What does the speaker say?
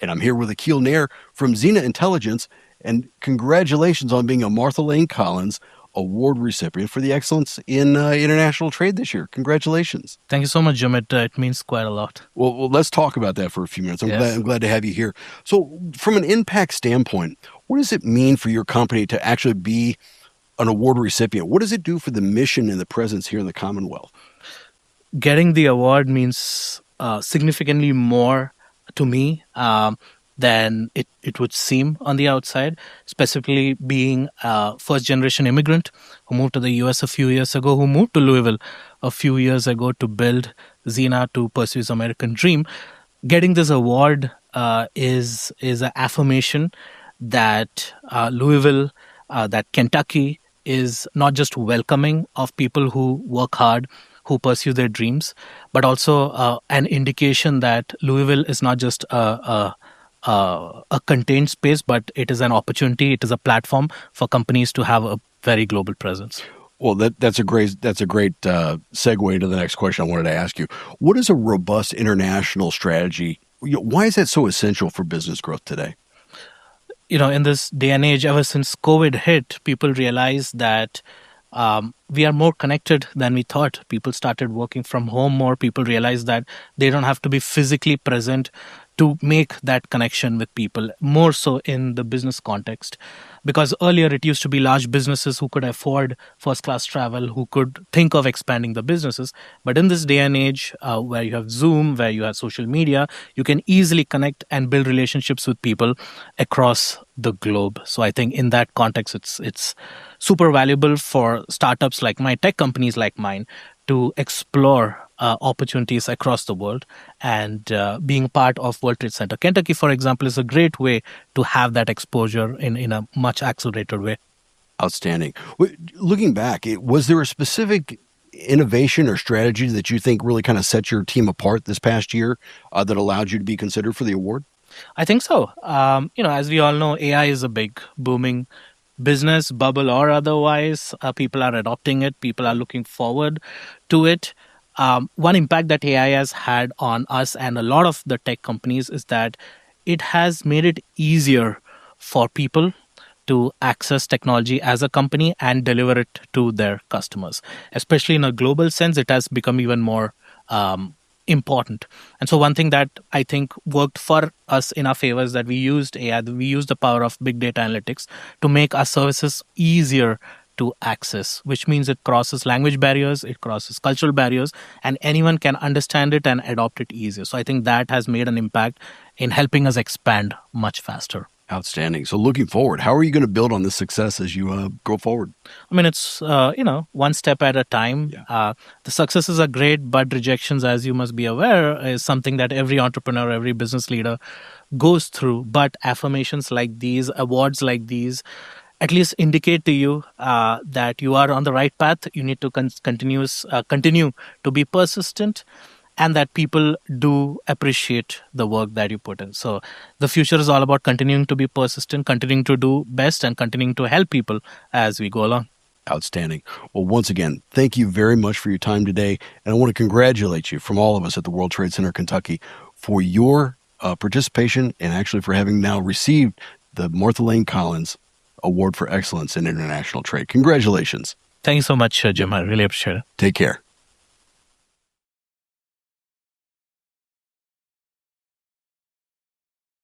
And I'm here with Akhil Nair from Xena Intelligence. And congratulations on being a Martha Layne Collins Award recipient for the excellence in international trade this year. Congratulations. Thank you so much, Jim. It means quite a lot. Well, let's talk about that for a few minutes. I'm glad to have you here. So from an impact standpoint, what does it mean for your company to actually be an award recipient? What does it do for the mission and the presence here in the Commonwealth? Getting the award means significantly more to me than it would seem on the outside, specifically being a first-generation immigrant who moved to the U.S. a few years ago, who moved to Louisville a few years ago to build Xena to pursue his American dream. Getting this award is an affirmation that Louisville, that Kentucky is not just welcoming of people who work hard, who pursue their dreams, but also an indication that Louisville is not just a contained space, but it is an opportunity. It is a platform for companies to have a very global presence. Well, that's a great segue to the next question I wanted to ask you. What is a robust international strategy? Why is that so essential for business growth today? In this day and age, ever since COVID hit, people realized that we are more connected than we thought. People started working from home more. People realized that they don't have to be physically present to make that connection with people, more so in the business context. Because earlier it used to be large businesses who could afford first-class travel, who could think of expanding the businesses. But in this day and age, where you have Zoom, where you have social media, you can easily connect and build relationships with people across the globe. So I think in that context, it's super valuable for startups like my tech companies like mine to explore opportunities across the world, and being part of World Trade Center Kentucky, for example, is a great way to have that exposure in a much accelerated way. Outstanding. Looking back, was there a specific innovation or strategy that you think really kind of set your team apart this past year that allowed you to be considered for the award? I think so. As we all know, AI is a big booming business, bubble or otherwise. People are adopting it. People are looking forward to it. One impact that AI has had on us and a lot of the tech companies is that it has made it easier for people to access technology as a company and deliver it to their customers. Especially in a global sense, it has become even more important. And so one thing that I think worked for us in our favor is that we used AI, we used the power of big data analytics to make our services easier to access, which means it crosses language barriers, it crosses cultural barriers, and anyone can understand it and adopt it easier. So I think that has made an impact in helping us expand much faster. Outstanding. So looking forward, how are you going to build on this success as you go forward? I mean, it's, one step at a time. Yeah. The successes are great, but rejections, as you must be aware, is something that every entrepreneur, every business leader goes through. But affirmations like these, awards like these, at least indicate to you that you are on the right path. You need to continue to be persistent, and that people do appreciate the work that you put in. So the future is all about continuing to be persistent, continuing to do best, and continuing to help people as we go along. Outstanding. Well, once again, thank you very much for your time today. And I want to congratulate you from all of us at the World Trade Center Kentucky for your participation and actually for having now received the Martha Layne Collins Award for Excellence in International Trade. Congratulations. Thank you so much, Jim. I really appreciate it. Take care.